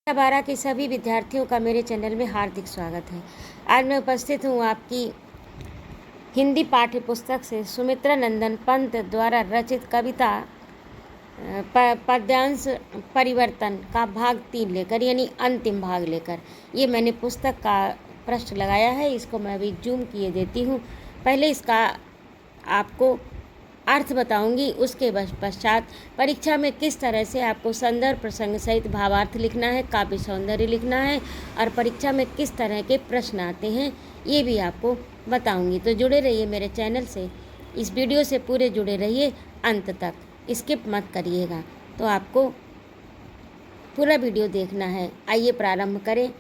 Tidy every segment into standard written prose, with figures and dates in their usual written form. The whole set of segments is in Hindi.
12 के सभी विद्यार्थियों का मेरे चैनल में हार्दिक स्वागत है। आज मैं उपस्थित हूँ आपकी हिंदी पाठ्य पुस्तक से सुमित्रा नंदन पंत द्वारा रचित कविता पद्यांश परिवर्तन का भाग 3 लेकर, यानी अंतिम भाग लेकर। ये मैंने पुस्तक का पृष्ठ लगाया है, इसको मैं अभी जूम किए देती हूँ। पहले इसका आपको अर्थ बताऊंगी, उसके पश्चात परीक्षा में किस तरह से आपको संदर्भ प्रसंग सहित भावार्थ लिखना है, काव्य सौंदर्य लिखना है और परीक्षा में किस तरह के प्रश्न आते हैं ये भी आपको बताऊंगी। तो जुड़े रहिए मेरे चैनल से, इस वीडियो से पूरे जुड़े रहिए अंत तक, स्किप मत करिएगा। तो आपको पूरा वीडियो देखना है। आइए प्रारंभ करें।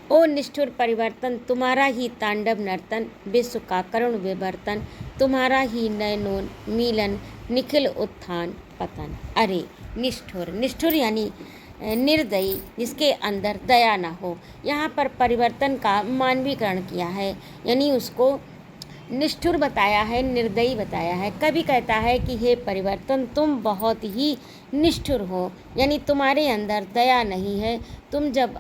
ओ निष्ठुर परिवर्तन, तुम्हारा ही तांडव नर्तन, विश्व का करुण विवर्तन, तुम्हारा ही नयनोन मिलन, निखिल उत्थान पतन। अरे निष्ठुर, निष्ठुर यानी निर्दयी, जिसके अंदर दया ना हो। यहाँ पर परिवर्तन का मानवीकरण किया है, यानी उसको निष्ठुर बताया है, निर्दयी बताया है। कवि कहता है कि हे परिवर्तन, तुम बहुत ही निष्ठुर हो, यानी तुम्हारे अंदर दया नहीं है। तुम जब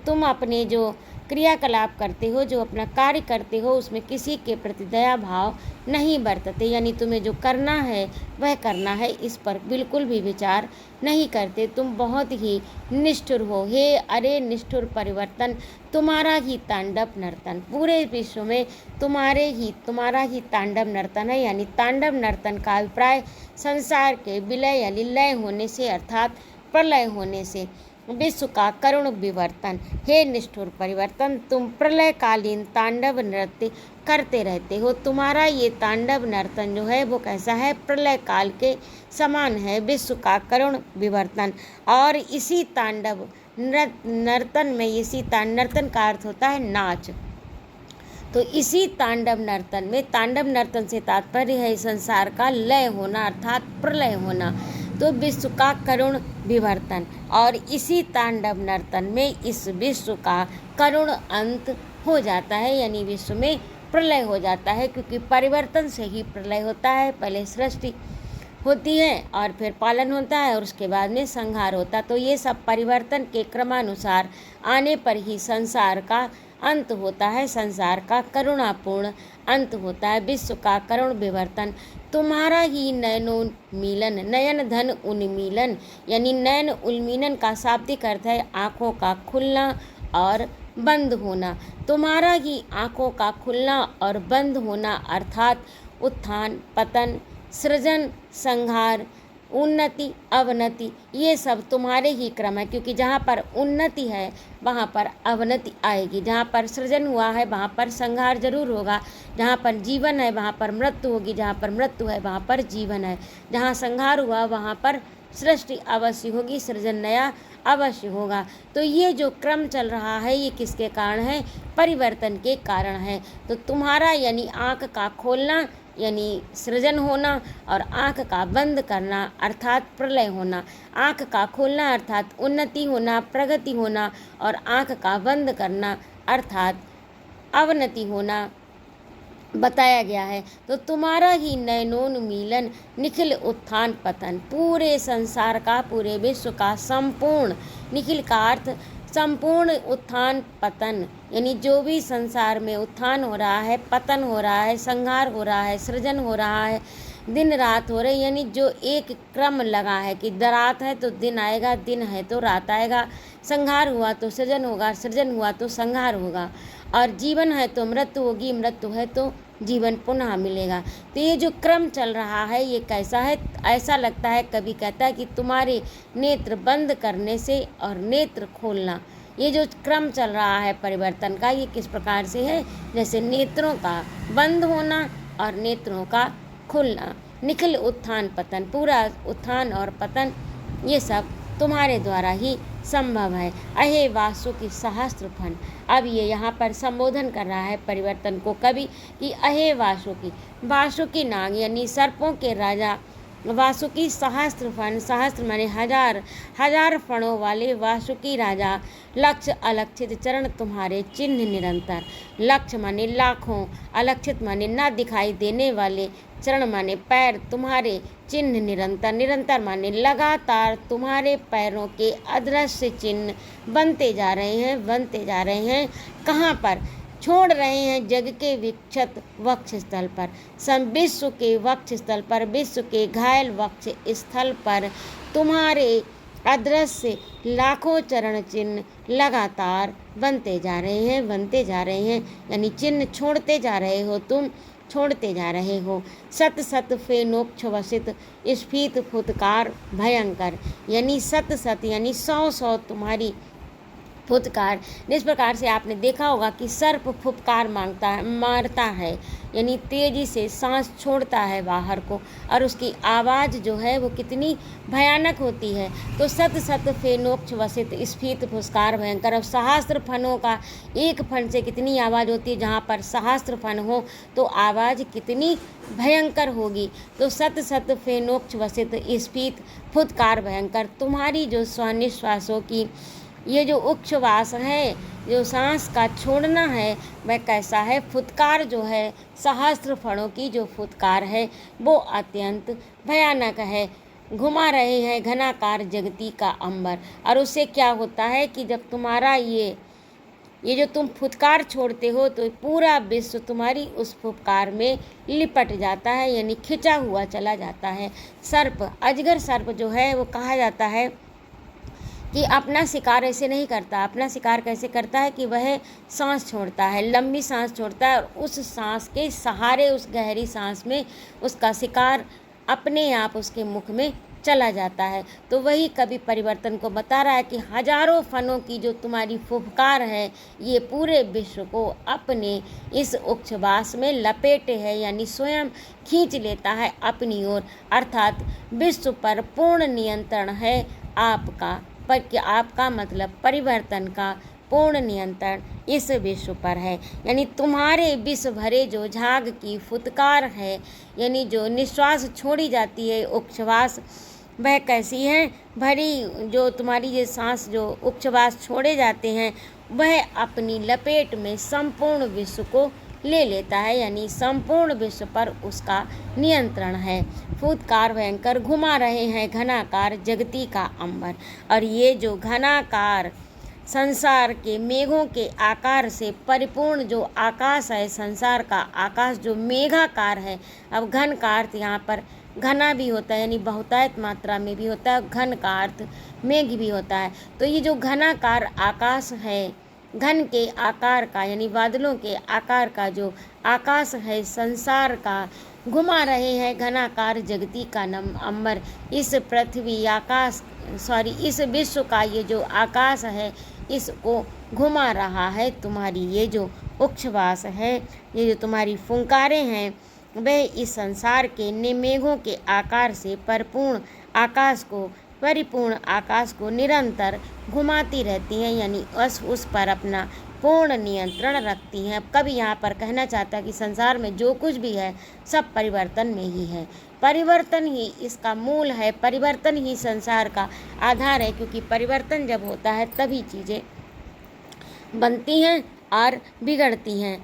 तुम अपने जो क्रियाकलाप करते हो, जो अपना कार्य करते हो, उसमें किसी के प्रति दया भाव नहीं बरतते, यानी तुम्हें जो करना है वह करना है, इस पर बिल्कुल भी विचार नहीं करते। तुम बहुत ही निष्ठुर हो। हे अरे निष्ठुर परिवर्तन, तुम्हारा ही तांडव नर्तन, पूरे विश्व में तुम्हारा ही तांडव नर्तन है। यानी तांडव नर्तन का अभिप्राय संसार के विलय यानी लय होने से, अर्थात प्रलय होने से, विश्व का करुण विवर्तन। हे निष्ठुर परिवर्तन, तुम प्रलयकालीन तांडव नृत्य करते रहते हो। तुम्हारा ये तांडव नर्तन जो है वो कैसा है? प्रलय काल के समान है, विश्व का करुण विवर्तन। और इसी तांडव नर्तन में, इसी नर्तन का अर्थ होता है नाच। तो इसी तांडव नर्तन में, तांडव नर्तन से तात्पर्य है संसार का लय होना, अर्थात प्रलय होना, तो विश्व का करुण विवर्तन। और इसी तांडव नर्तन में इस विश्व का करुण अंत हो जाता है, यानी विश्व में प्रलय हो जाता है, क्योंकि परिवर्तन से ही प्रलय होता है। पहले सृष्टि होती है और फिर पालन होता है और उसके बाद में संहार होता है। तो ये सब परिवर्तन के क्रमानुसार आने पर ही संसार का अंत होता है, संसार का करुणापूर्ण अंत होता है, विश्व का करुण विवर्तन। तुम्हारा ही नयनोन मिलन, नयन धन उन्मीलन, यानी नयन उन्मीलन का शाब्दिक अर्थ है आँखों का खुलना और बंद होना। तुम्हारा ही आँखों का खुलना और बंद होना, अर्थात उत्थान पतन, सृजन संहार, उन्नति अवनति, ये सब तुम्हारे ही क्रम है, क्योंकि जहाँ पर उन्नति है वहाँ पर अवनति आएगी, जहाँ पर सृजन हुआ है वहाँ पर संहार जरूर होगा, जहाँ पर जीवन है वहाँ पर मृत्यु होगी, जहाँ पर मृत्यु है वहाँ पर जीवन है, जहाँ संहार हुआ वहाँ पर सृष्टि अवश्य होगी, सृजन नया अवश्य होगा। तो ये जो क्रम चल रहा है ये किसके कारण है? परिवर्तन के कारण है। तो तुम्हारा यानी आँख का खोलना यानी सृजन होना, और आँख का बंद करना अर्थात प्रलय होना। आँख का खोलना अर्थात उन्नति होना, प्रगति होना, और आँख का बंद करना अर्थात अवनति होना बताया गया है। तो तुम्हारा ही नयनोन मिलन, निखिल उत्थान पतन, पूरे संसार का, पूरे विश्व का संपूर्ण, निखिल का अर्थ संपूर्ण उत्थान पतन, यानी जो भी संसार में उत्थान हो रहा है, पतन हो रहा है, संहार हो रहा है, सृजन हो रहा है, दिन रात हो रही, यानी जो एक क्रम लगा है कि रात है तो दिन आएगा, दिन है तो रात आएगा, संहार हुआ तो सृजन होगा, सृजन हुआ तो संहार होगा, और जीवन है तो मृत्यु होगी, मृत्यु है तो जीवन पुनः मिलेगा। तो ये जो क्रम चल रहा है ये कैसा है? ऐसा लगता है, कभी कहता है कि तुम्हारे नेत्र बंद करने से और नेत्र खोलना, ये जो क्रम चल रहा है परिवर्तन का, ये किस प्रकार से है? जैसे नेत्रों का बंद होना और नेत्रों का खुलना। निखिल उत्थान पतन, पूरा उत्थान और पतन ये सब तुम्हारे द्वारा ही संभव है। अहे वासुकी सहस्त्र फन, अब ये यहाँ पर संबोधन कर रहा है परिवर्तन को कवि कि अहे वासुकी, वासुकी नाग यानी सर्पों के राजा वासुकी सहस्त्र फन, सहस्त्र माने हजार, हजार फणों वाले वासुकी राजा, लक्ष्य अलक्षित चरण तुम्हारे चिन्ह निरंतर, लक्ष्य माने लाखों, अलक्षित माने ना दिखाई देने वाले चरण माने पैर, तुम्हारे चिन्ह निरंतर, निरंतर माने लगातार तुम्हारे पैरों के अदृश्य चिन्ह बनते जा रहे हैं, बनते जा रहे हैं। कहाँ पर? छोड़ रहे हैं जग के विक्षत वक्ष स्थल पर, विश्व के वक्ष स्थल पर, विश्व के घायल वक्ष स्थल पर तुम्हारे अदृश्य लाखों चरण चिन्ह लगातार बनते जा रहे हैं, बनते जा रहे हैं। यानी चिन्ह छोड़ते जा रहे हो, तुम छोड़ते जा रहे हो। सत सत फेनोक्ष वसित स्फीत फुतकार भयंकर, यानी सत सत यानी 100 तुम्हारी फुतकार। जिस प्रकार से आपने देखा होगा कि सर्प फुफकार मारता है, यानी तेजी से सांस छोड़ता है बाहर को, और उसकी आवाज़ जो है वो कितनी भयानक होती है। तो सत सत फेनोक्ष वसित स्फीत फुस्कार भयंकर। अब सहस्त्र फनों का एक फन से कितनी आवाज़ होती है, जहाँ पर सहस्त्र फन हो तो आवाज़ कितनी भयंकर होगी। तो सत सत फेनोक्ष वसित स्फीत फुतकार भयंकर। तुम्हारी जो निश्वासों की ये जो उच्छ्वास है, जो सांस का छोड़ना है, वह कैसा है? फुतकार जो है, सहस्त्र फणों की जो फुतकार है वो अत्यंत भयानक है। घुमा रहे हैं घनाकार जगती का अंबर। और उससे क्या होता है कि जब तुम्हारा ये जो तुम फुतकार छोड़ते हो तो पूरा विश्व तुम्हारी उस फुतकार में लिपट जाता है, यानी खिंचा हुआ चला जाता है। सर्प, अजगर सर्प जो है वो कहा जाता है कि अपना शिकार ऐसे नहीं करता। अपना शिकार कैसे करता है कि वह सांस छोड़ता है, लंबी सांस छोड़ता है, और उस सांस के सहारे, उस गहरी सांस में उसका शिकार अपने आप उसके मुख में चला जाता है। तो वही कवि परिवर्तन को बता रहा है कि हजारों फनों की जो तुम्हारी फुफकार है, ये पूरे विश्व को अपने इस उच्छ्वास में लपेटे है, यानी स्वयं खींच लेता है अपनी ओर। अर्थात विश्व पर पूर्ण नियंत्रण है आपका, पर कि आपका मतलब परिवर्तन का पूर्ण नियंत्रण इस विश्व पर है। यानी तुम्हारे विश्व भरे जो झाग की फुतकार है, यानी जो निश्वास छोड़ी जाती है, उच्छ्वास, वह कैसी है? भरी जो तुम्हारी ये सांस, जो उच्छ्वास छोड़े जाते हैं, वह अपनी लपेट में संपूर्ण विश्व को ले लेता है, यानी संपूर्ण विश्व पर उसका नियंत्रण है। फुतकार भयंकर, घुमा रहे हैं घनाकार जगती का अंबर। और ये जो घनाकार संसार के मेघों के आकार से परिपूर्ण जो आकाश है, संसार का आकाश जो मेघाकार है। अब घन का अर्थ यहाँ पर घना भी होता है, यानी बहुतायत मात्रा में भी होता है, घन का अर्थ मेघ भी होता है। तो ये जो घनाकार आकाश है, घन के आकार का, यानी बादलों के आकार का जो आकाश है संसार का, घुमा रहे हैं घनाकार जगती का अंबर। इस पृथ्वी आकाश इस विश्व का ये जो आकाश है, इसको घुमा रहा है तुम्हारी ये जो उच्छ्वास है, ये जो तुम्हारी फुंकारें हैं, वह इस संसार के मेघों के आकार से परिपूर्ण आकाश को निरंतर घुमाती रहती हैं, यानी उस पर अपना पूर्ण नियंत्रण रखती हैं। अब कभी यहाँ पर कहना चाहता है कि संसार में जो कुछ भी है सब परिवर्तन में ही है, परिवर्तन ही इसका मूल है, परिवर्तन ही संसार का आधार है, क्योंकि परिवर्तन जब होता है तभी चीज़ें बनती हैं और बिगड़ती हैं।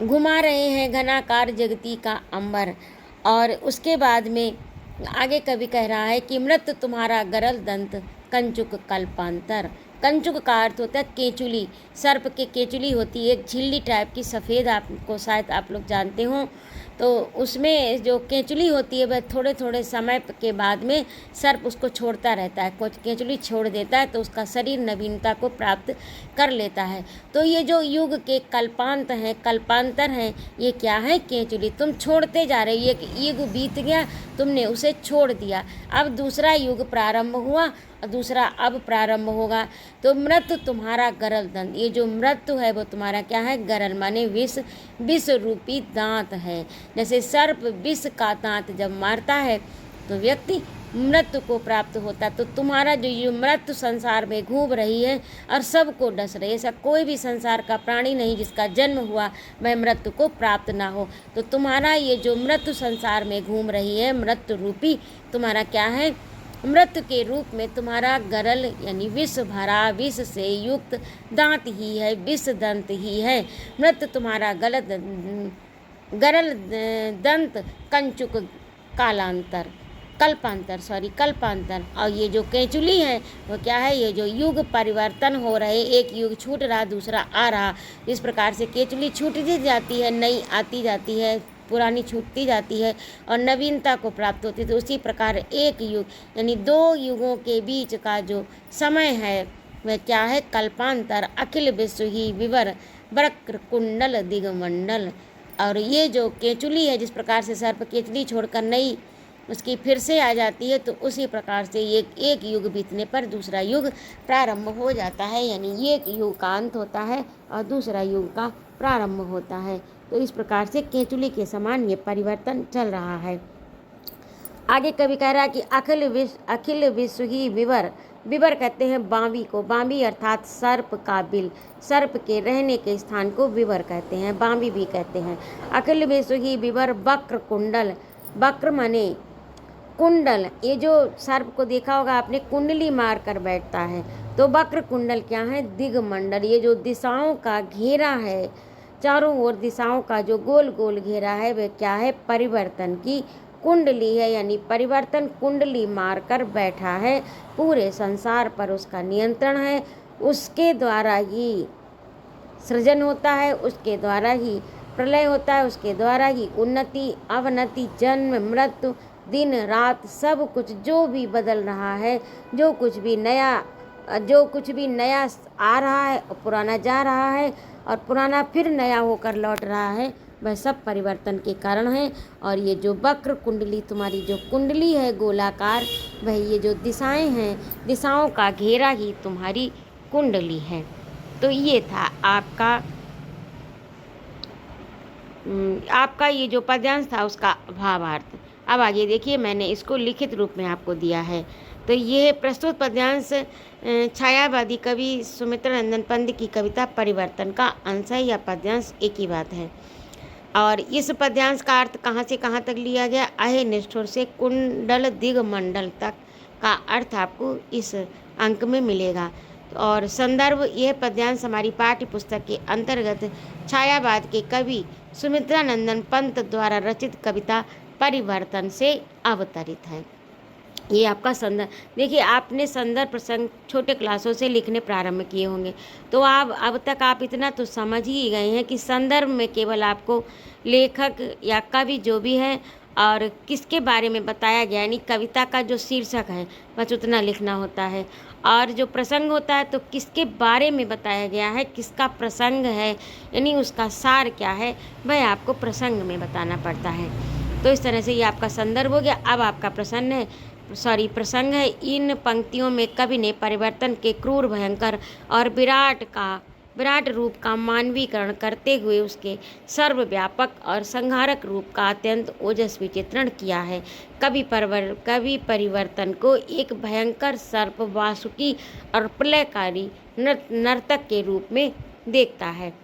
घुमा रहे हैं घनाकार जगती का अंबर। और उसके बाद में आगे कवि कह रहा है कि मृत तुम्हारा गरल दंत कंचुक कल्पांतर। कंचुक का अर्थ होता है केचुली, सर्प के केचुली होती है, एक झिल्ली टाइप की सफ़ेद, आपको शायद आप लोग जानते हो। तो उसमें जो केंचुली होती है वह थोड़े थोड़े समय के बाद में सर्प उसको छोड़ता रहता है, कुछ केंचुली छोड़ देता है तो उसका शरीर नवीनता को प्राप्त कर लेता है। तो ये जो युग के कल्पांतर हैं, ये क्या है? केंचुली। तुम छोड़ते जा रहे हो, एक युग बीत गया, तुमने उसे छोड़ दिया, अब दूसरा युग प्रारंभ हुआ और दूसरा अब प्रारंभ होगा। तो मृत्यु तुम्हारा गरल दंत, ये जो मृत्यु है वो तुम्हारा क्या है? गरल माने विष, विष रूपी दांत है। जैसे सर्प विष का दांत जब मारता है तो व्यक्ति मृत्यु को प्राप्त होता, तो तुम्हारा जो ये मृत्यु संसार में घूम रही है और सबको डस रही है, ऐसा कोई भी संसार का प्राणी नहीं जिसका जन्म हुआ वह मृत्यु को प्राप्त ना हो। तो तुम्हारा ये जो मृत्यु संसार में घूम रही है, मृत्यु रूपी तुम्हारा क्या है? मृत्यु के रूप में तुम्हारा गरल यानी विष भरा, विष से युक्त दांत ही है, विष दंत ही है। मृत्यु तुम्हारा गरल दंत कंचुक कालांतर कल्पांतर। और ये जो केचुली है वो क्या है, ये जो युग परिवर्तन हो रहे, एक युग छूट रहा दूसरा आ रहा, इस प्रकार से केचुली छूटती जाती है, नई आती जाती है, पुरानी छूटती जाती है और नवीनता को प्राप्त होती है। तो उसी प्रकार एक युग यानी दो युगों के बीच का जो समय है वह क्या है, कल्पांतर। अखिल विश्व ही विवर वक्र कुंडल दिगमंडल। और ये जो केचुली है, जिस प्रकार से सर्प केचुली छोड़कर नई उसकी फिर से आ जाती है, तो उसी प्रकार से एक युग बीतने पर दूसरा युग प्रारंभ हो जाता है, यानी एक युग का अंत होता है और दूसरा युग का प्रारंभ होता है। तो इस प्रकार से केचुली के समान ये परिवर्तन चल रहा है। आगे कवि कह रहा है कि अखिल विश्व ही विवर कहते हैं बांवी को, बांवी अर्थात सर्प का बिल, सर्प के रहने के स्थान को विवर कहते हैं, बांवी भी कहते हैं। अखिल विश्व ही विवर वक्र कुंडल, वक्र माने कुंडल, ये जो सर्प को देखा होगा आपने, कुंडली मार कर बैठता है, तो वक्र कुंडल क्या है, दिगमंडल, ये जो दिशाओं का घेरा है, चारों ओर दिशाओं का जो गोल गोल घेरा है वह क्या है, परिवर्तन की कुंडली है, यानी परिवर्तन कुंडली मारकर बैठा है, पूरे संसार पर उसका नियंत्रण है, उसके द्वारा ही सृजन होता है, उसके द्वारा ही प्रलय होता है, उसके द्वारा ही उन्नति अवनति जन्म मृत्यु दिन रात सब कुछ जो भी बदल रहा है, जो कुछ भी नया आ रहा है और पुराना जा रहा है और पुराना फिर नया होकर लौट रहा है, वह सब परिवर्तन के कारण है। और ये जो वक्र कुंडली, तुम्हारी जो कुंडली है गोलाकार, वह ये जो दिशाएं हैं, दिशाओं का घेरा ही तुम्हारी कुंडली है। तो ये था आपका ये जो पद्यांश था उसका भावार्थ। अब आगे देखिए, मैंने इसको लिखित रूप में आपको दिया है। तो ये प्रस्तुत पद्यांश छायावादी कवि सुमित्रानंद पंत की कविता परिवर्तन का अंश है। यह पद्यांश एक ही बात है। और इस पद्यांश का अर्थ कहाँ से कहाँ तक लिया गया, अहे निष्ठुर से कुंडल दिगमंडल तक का अर्थ आपको इस अंक में मिलेगा। और संदर्भ, यह पद्यांश हमारी पाठ्य पुस्तक के अंतर्गत छायावाद के कवि सुमित्रानंदन पंत द्वारा रचित कविता परिवर्तन से अवतरित है। ये आपका संदर्भ। देखिए, आपने संदर्भ प्रसंग छोटे क्लासों से लिखने प्रारंभ किए होंगे, तो आप अब तक आप इतना तो समझ ही गए हैं कि संदर्भ में केवल आपको लेखक या कवि जो भी है और किसके बारे में बताया गया, यानी कविता का जो शीर्षक है बस उतना लिखना होता है, और जो प्रसंग होता है तो किसके बारे में बताया गया है, किसका प्रसंग है, यानी उसका सार क्या है, वह आपको प्रसंग में बताना पड़ता है। तो इस तरह से ये आपका संदर्भ हो गया। अब आपका प्रसंग है। इन पंक्तियों में कवि ने परिवर्तन के क्रूर, भयंकर और विराट रूप का मानवीकरण करते हुए उसके सर्वव्यापक और संहारक रूप का अत्यंत ओजस्वी चित्रण किया है। कवि परिवर्तन को एक भयंकर सर्प, वासुकी और प्रलयकारी नर्तक के रूप में देखता है।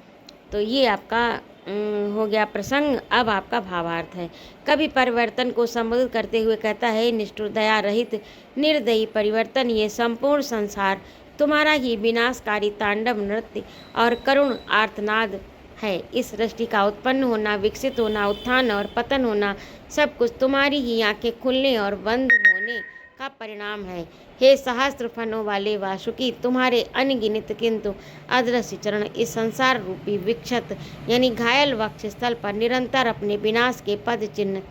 तो ये आपका हो गया प्रसंग। अब आपका भावार्थ है। कवि परिवर्तन को संबोधित करते हुए कहता है, निष्ठुर दया रहित निर्दयी परिवर्तन, ये संपूर्ण संसार तुम्हारा ही विनाशकारी तांडव नृत्य और करुण आर्तनाद है। इस सृष्टि का उत्पन्न होना, विकसित होना, उत्थान और पतन होना, सब कुछ तुम्हारी ही आंखें खुलने और बंद होने का परिणाम है। हे सहस्त्र फनों वाले वासुकी, तुम्हारे अनगिनत किंतु अदृश्य चरण इस संसार रूपी विक्षत यानी घायल वक्ष स्थल पर निरंतर अपने विनाश के पद चिन्ह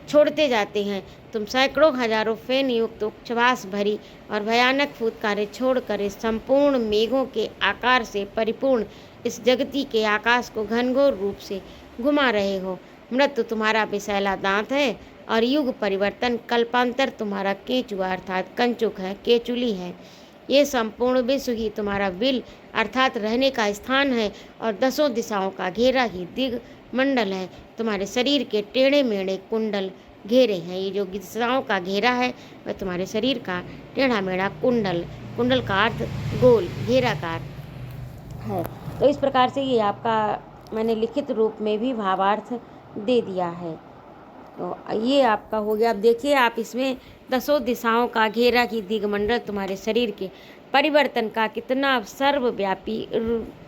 छोड़ते जाते हैं। तुम सैकड़ों हजारों फेन युक्त उच्छ्वास भरी और भयानक फुदकारें छोड़कर इस संपूर्ण मेघों के आकार से परिपूर्ण इस जगती के आकाश को घनघोर रूप से घुमा रहे हो। मृत्यु तुम्हारा विषैला दांत है और युग परिवर्तन कल्पांतर तुम्हारा केचुआ अर्थात कंचुक है, केचुली है। ये संपूर्ण विश्व ही तुम्हारा विल अर्थात रहने का स्थान है और दसों दिशाओं का घेरा ही दिग मंडल है। तुम्हारे शरीर के टेढ़े मेढ़े कुंडल घेरे हैं। ये जो दिशाओं का घेरा है वह तुम्हारे शरीर का टेढ़ा मेढ़ा कुंडल का अर्थ गोल घेराकार है। तो इस प्रकार से ये आपका मैंने लिखित रूप में भी भावार्थ दे दिया है। तो ये आपका हो गया। अब देखिए, आप इसमें दसों दिशाओं का घेरा की दिगमंडल तुम्हारे शरीर के परिवर्तन का कितना सर्वव्यापी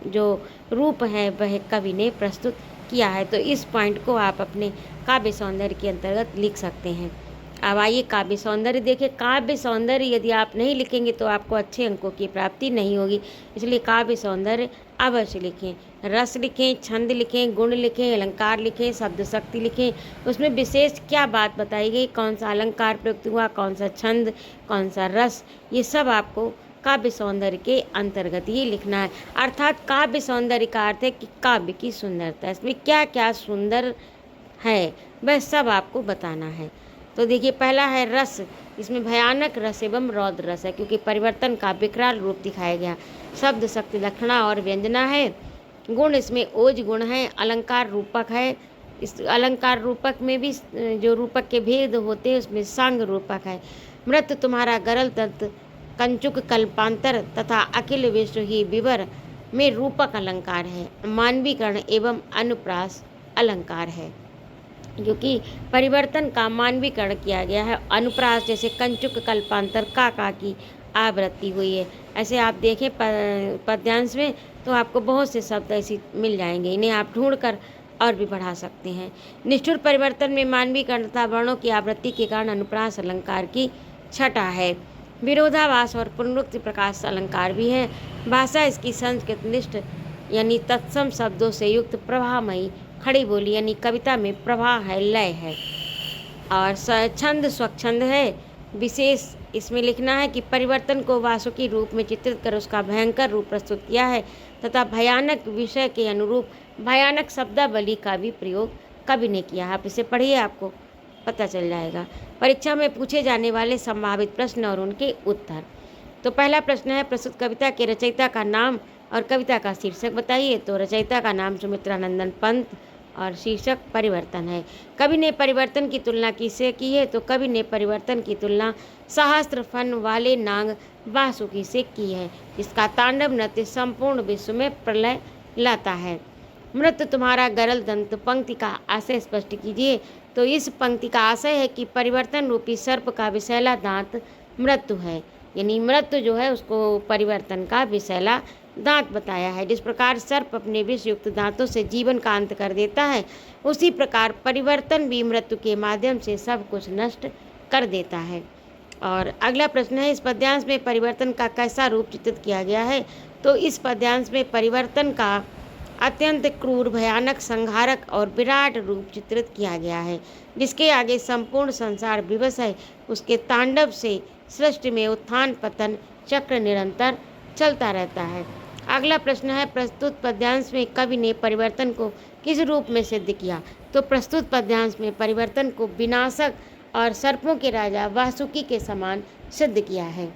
जो रूप है वह कवि ने प्रस्तुत किया है, तो इस पॉइंट को आप अपने काव्य सौंदर्य के अंतर्गत लिख सकते हैं। अब आइए काव्य सौंदर्य देखें। काव्य सौंदर्य यदि आप नहीं लिखेंगे तो आपको अच्छे अंकों की प्राप्ति नहीं होगी, इसलिए काव्य सौंदर्य अवश्य लिखें। रस लिखें, छंद लिखें, गुण लिखें, अलंकार लिखें, शब्द शक्ति लिखें। उसमें विशेष क्या बात बताई गई, कौन सा अलंकार प्रयुक्त हुआ, कौन सा छंद, कौन सा रस, ये सब आपको काव्य सौंदर्य के अंतर्गत ही लिखना है। अर्थात काव्य सौंदर्य का अर्थ है कि काव्य की सुंदरता, इसमें क्या क्या सुंदर है वह सब आपको बताना है। तो देखिए, पहला है रस। इसमें भयानक रस एवं रौद्र रस है, क्योंकि परिवर्तन का विकराल रूप दिखाया गया। शब्द शक्ति लक्षणा और व्यंजना है। गुण, इसमें ओज गुण है। अलंकार रूपक है। इस अलंकार रूपक में भी जो रूपक के भेद होते हैं उसमें सांग रूपक है। मृत तुम्हारा गरल तंत्र, कंचुक कल्पांतर तथा अखिल विश्व ही विवर में रूपक अलंकार है। मानवीकरण एवं अनुप्रास अलंकार है, क्योंकि परिवर्तन का मानवीकरण किया गया है। अनुप्रास जैसे कंचुक कल्पांतर का की आवृत्ति हुई है। ऐसे आप देखें पद्यांश में तो आपको बहुत से शब्द ऐसे मिल जाएंगे, इन्हें आप ढूंढकर और भी बढ़ा सकते हैं। निष्ठुर परिवर्तन में मानवीकरण तथा वर्णों की आवृत्ति के कारण अनुप्रास अलंकार की छटा है। विरोधाभास और पुनरुक्ति प्रकाश अलंकार भी है। भाषा इसकी संस्कृत निष्ठ यानी तत्सम शब्दों से युक्त प्रभामयी खड़ी बोली यानी कविता में प्रवाह है, लय है। और छंद स्वच्छंद है। विशेष इसमें लिखना है कि परिवर्तन को वासुकी रूप में चित्रित कर उसका भयंकर रूप प्रस्तुत किया है तथा भयानक विषय के अनुरूप भयानक शब्दावली का भी प्रयोग कवि ने किया है। आप इसे पढ़िए, आपको पता चल जाएगा। परीक्षा में पूछे जाने वाले संभावित प्रश्न और उनके उत्तर। तो पहला प्रश्न है, प्रस्तुत कविता के रचयिता का नाम और कविता का शीर्षक बताइए। तो रचयिता का नाम सुमित्रानंदन पंत और शीर्षक परिवर्तन है। कवि ने परिवर्तन की तुलना किससे की है? तो कवि ने परिवर्तन की तुलना सहस्त्र फन वाले नाग वासुकी से की है, जिसका तांडव नृत्य संपूर्ण विश्व में प्रलय लाता है। मृत तुम्हारा गरल दंत पंक्ति का आशय स्पष्ट कीजिए। तो इस पंक्ति का आशय है कि परिवर्तन रूपी सर्प का विषैला दांत मृत्यु है, यानी मृत्यु जो है उसको परिवर्तन का विषैला दांत बताया है। जिस प्रकार सर्प अपने विषयुक्त दांतों से जीवन का अंत कर देता है, उसी प्रकार परिवर्तन भी मृत्यु के माध्यम से सब कुछ नष्ट कर देता है। और अगला प्रश्न है, इस पद्यांश में परिवर्तन का कैसा रूप चित्रित किया गया है? तो इस पद्यांश में परिवर्तन का अत्यंत क्रूर, भयानक, संहारक और विराट रूप चित्रित किया गया है, जिसके आगे संपूर्ण संसार विवश है। उसके तांडव से सृष्टि में उत्थान पतन चक्र निरंतर चलता रहता है। अगला प्रश्न है, प्रस्तुत पद्यांश में कवि ने परिवर्तन को किस रूप में सिद्ध किया? तो प्रस्तुत पद्यांश में परिवर्तन को विनाशक और सर्पों के राजा वासुकी के समान सिद्ध किया है।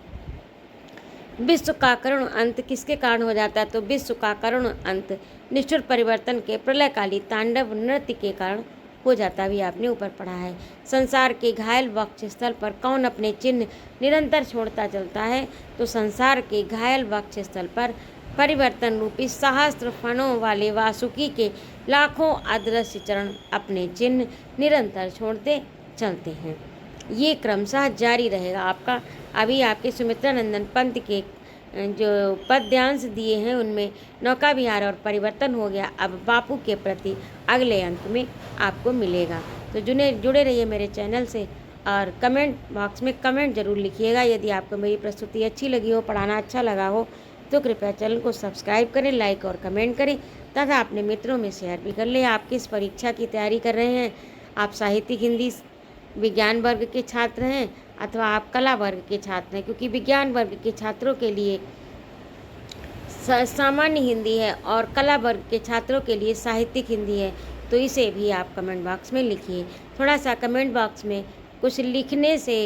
विश्व का करुण अंत किसके कारण हो जाता है? तो विश्व का करुण अंत निष्ठुर परिवर्तन के प्रलयकाली तांडव नृत्य के कारण हो जाता भी आपने ऊपर पढ़ा है। संसार के घायल वक्षस्थल पर कौन अपने चिन्ह निरंतर छोड़ता चलता है? तो संसार के घायल वक्षस्थल पर परिवर्तन रूपी सहस्त्र फणों वाले वासुकी के लाखों अदृश्य चरण अपने चिन्ह निरंतर छोड़ते चलते हैं। ये क्रमशः जारी रहेगा आपका। अभी आपके सुमित्रानंदन पंत के जो पद्यांश दिए हैं उनमें नौका विहार और परिवर्तन हो गया। अब बापू के प्रति अगले अंक में आपको मिलेगा। तो जुड़े रहिए मेरे चैनल से और कमेंट बॉक्स में कमेंट जरूर लिखिएगा। यदि आपको मेरी प्रस्तुति अच्छी लगी हो, पढ़ाना अच्छा लगा हो, तो कृपया चैनल को सब्सक्राइब करें, लाइक और कमेंट करें तथा अपने मित्रों में शेयर भी कर लें। आप किस परीक्षा की तैयारी कर रहे हैं? आप साहित्यिक हिंदी विज्ञान वर्ग के छात्र हैं अथवा आप कला वर्ग के छात्र हैं, क्योंकि विज्ञान वर्ग के छात्रों के लिए सामान्य हिंदी है और कला वर्ग के छात्रों के लिए साहित्यिक हिंदी है। तो इसे भी आप कमेंट बॉक्स में लिखिए। थोड़ा सा कमेंट बॉक्स में कुछ लिखने से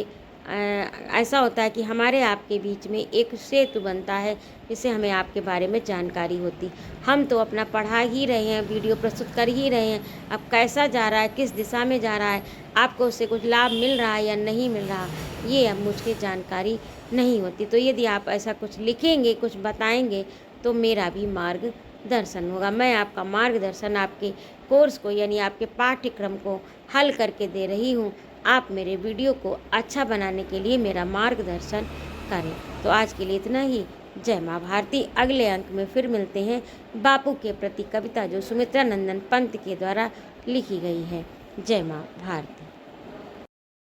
ऐसा होता है कि हमारे आपके बीच में एक सेतु बनता है, जिससे हमें आपके बारे में जानकारी होती। हम तो अपना पढ़ा ही रहे हैं, वीडियो प्रस्तुत कर ही रहे हैं। अब कैसा जा रहा है, किस दिशा में जा रहा है, आपको उससे कुछ लाभ मिल रहा है या नहीं मिल रहा, ये अब मुझे जानकारी नहीं होती। तो यदि आप ऐसा कुछ लिखेंगे, कुछ बताएंगे, तो मेरा भी मार्गदर्शन होगा। मैं आपका मार्गदर्शन आपके कोर्स को यानी आपके पाठ्यक्रम को हल करके दे रही हूँ। आप मेरे वीडियो को अच्छा बनाने के लिए मेरा मार्गदर्शन करें। तो आज के लिए इतना ही। जय माँ भारती। अगले अंक में फिर मिलते हैं। बापू के प्रति कविता जो सुमित्रा नंदन पंत के द्वारा लिखी गई है। जय माँ भारती।